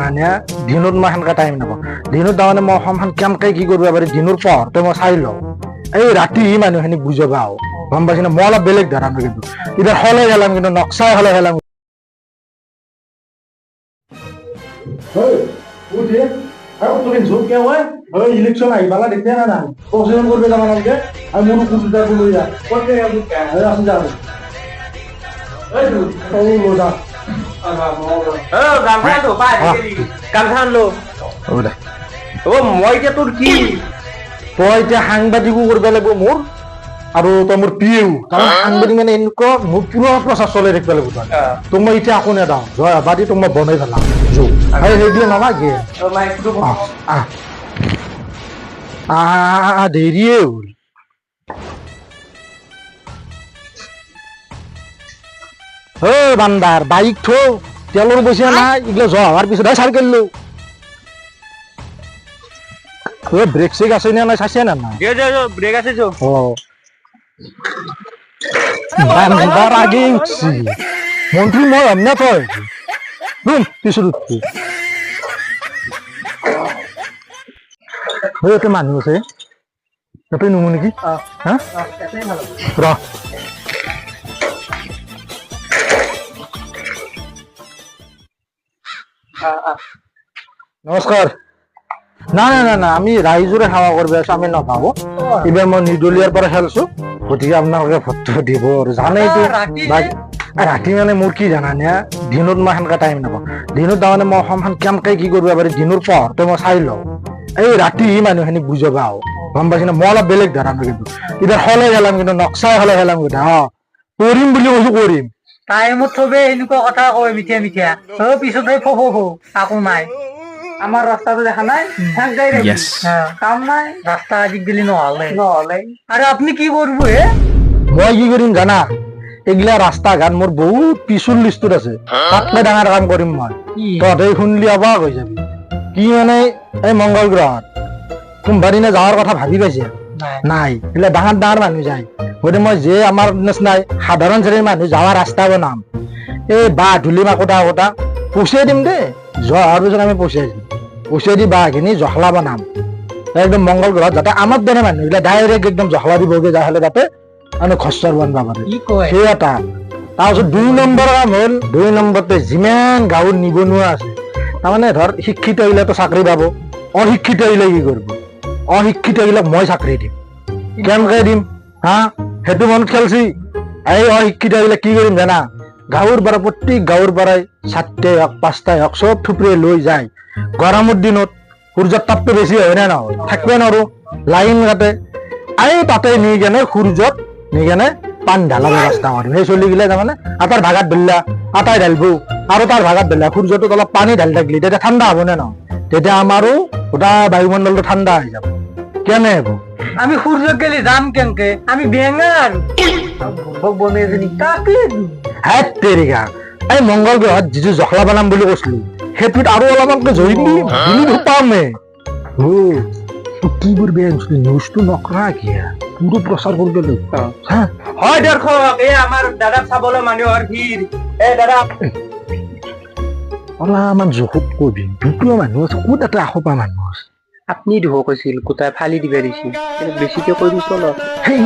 জানানে দিনত মই সেনেকা টাইম নাপাওঁ দিনত তাৰমানে মই অসমখন কেনেকে কি কৰিব পাৰি দিনৰ পোহৰতে মই চাই লওঁ এই ৰাতি মানুহখিনিক বুজাবা গম পাইছি না মই অলপ বেলেগ ধৰণৰ কিন্তু এতিয়া হলে গেলাম কিন্তু নক্সাই হলে গেলাম তুমি ঝোঁকে হয় ইলেকশন আহি পালা দেখতে না না প্রশাসন করবে যাবা নাকি আর মনে কুকুরটা গুলো যা করতে আসুন যাবে এই তো ও লোদা গামখান তো পাই গামখান লো ও মই যে তোর কি তই এতিয়া সাংবাদিকো কৰিব লাগিব মোৰ আৰু তই মোৰ পিএও কাৰণ সাংবাদিক মানে এনেকুৱা মোৰ পুৰা প্ৰচাৰ চলাই থাকিব লাগিব তই তোক মই এতিয়া আকৌ নেদাওঁ জয় আবাদি তোক মই বনাই পেলাম সেইদিয়ে নালাগে দেৰিয়ে হ'ল বান্দাৰ বাইক থৌ তেলৰ পইচা নাই এইগিলা যোৱা হোৱাৰ পিছতহে চাইকেল লো ব্রেক চেক আছে না চাইছে না না ব্রেক আছে তো ও বারবার আগে উঠছি মন্ত্রী মই আমনা তই কিছু ওতে মানুহ আছে এতে নুমু নেকি হ্যাঁ র নমস্কার না না না না আমি রাইজরে সেৱা কৰিব আছো আমি নাপাবো এইবাৰ মই নিৰ্দলীয়াৰ পৰা খেলছো গতিকে আপোনালোকে ভোটটো দিব আৰু জানেইতো ৰাতি মানে মোৰ কি জানানে দিনত মই সেনেকা টাইম নাপাওঁ দিনত তাৰমানে মই অসমখন কেনেকে কি কৰিব পাৰি দিনৰ পোহৰতে মই চাই লওঁ এই ৰাতি মানুহখিনিক বুজাবা গম পাইছি না মই অলপ বেলেগ ধৰণৰ কিন্তু এতিয়া হলে গেলাম কিন্তু নক্সাই হলে গেলাম কিন্তু কৰিম বুলি কৈছো কৰিম টাইমত চবে এনেকুৱা কথা কয় মিঠা মিঠা পিছতে আকৌ নাই আমার রাস্তাতে দেখা নাই কাম নাই রাস্তা আজিকালি নহলে আরে আপনি কি করবো মই কি কৰিম জানা এগিলা ৰাস্তা ঘাট মোৰ বহুত পিছুৰ লিষ্টত আছে তাতকৈ ডাঙৰ কাম কৰিম মই তহঁতে শুনলি অবাক হৈ যাবি কি মানে এই মংগল গ্ৰহত কোনোবা দিনা যাৱাৰ কথা ভাবি পাইছে নাই এইবিলাক ডাঙৰ ডাঙৰ মানুহ যায় গতিকে মই যে আমাৰ নিচিনাই সাধাৰণ শ্ৰেণীৰ মানুহ যাৱা ৰাস্তা বনাম এই বাঁহ ধূলি মাকোটা পইচাই দিম দেই যোৱাৰ পিছত আমি পইচাই দি বাঁহখিনি জখলা বনাম একদম মংগল গ্ৰহত যাতে আমাৰ দৰে মানুহবিলাক ডাইৰেক্ট একদম জখলা দিবগে যায় হলে তাতে মানে খচ্চৰ বনবা পাৰে সেই এটা তাৰপিছত 2 নম্বৰ কাম হ'ল 2 নম্বৰতে যিমান গাঁৱৰ নিবনুৱা আছে তাৰমানে ধৰ শিক্ষিত আহিলেতো চাকৰি পাব অশিক্ষিত আহিলে কি কৰিব অশিক্ষিত আহিলে মই চাকৰি দিম কেনেকে দিম সেইটো মনত খেলছি এই অশিক্ষিত আহিলে কি কৰিম জানা গাঁৱৰ পৰা প্ৰত্যেক গাঁৱৰ পৰাই 7টাই হওক 5টাই হওক চব থুপৰি লৈ যায় গৰমৰ দিনত সূৰ্যৰ তাপটো বেছি হয় নে নহয় থাকিব নোৱাৰো লাইন কাটে এই তাতে নি কেনে সূৰ্যত নি কেনে পানী ঢালা ব্যৱস্থা কৰিম সেই চলি গিলে তাৰমানে আটাৰ ভাগাত ধৰিলা আটাই ঢালিব আৰু তাৰ ভাগাত ধৰিলা সূৰ্যটোত অলপ পানী ঢালি থাকিলে তেতিয়া ঠাণ্ডা হ'ব নে নহয় তেতিয়া আমাৰো গোটেই বায়ুমণ্ডলটো ঠাণ্ডা হৈ যাব কেনে হ'ব আমি সূৰ্য গেলে যাম কেনকে আমি বেঙাৰ বনে এজনী কাকে হেত তেৰিকা এই মংগল গ্ৰহত যিটো জখলা বনাম বুলি কৈছিলো সেইটোত আৰু অলপমানকে জৰিবি পামে কি কৰবি নিউজটো নকৰা কিয়া পুৰো প্ৰচাৰ কৰবে হয় দৰ্শক এই আমাৰ দাদা চাবলৈ মানুহৰ ভিৰ এই দাদা অলপমান জোখত কবি দুটো মানুহ আছে ক'ত এটা এসোপা মানুহ আছে আপনি দিব কৈছিল গোটাই ফালি দিবে দিছিল বেছিকে কৈ দিছ অলপ সেই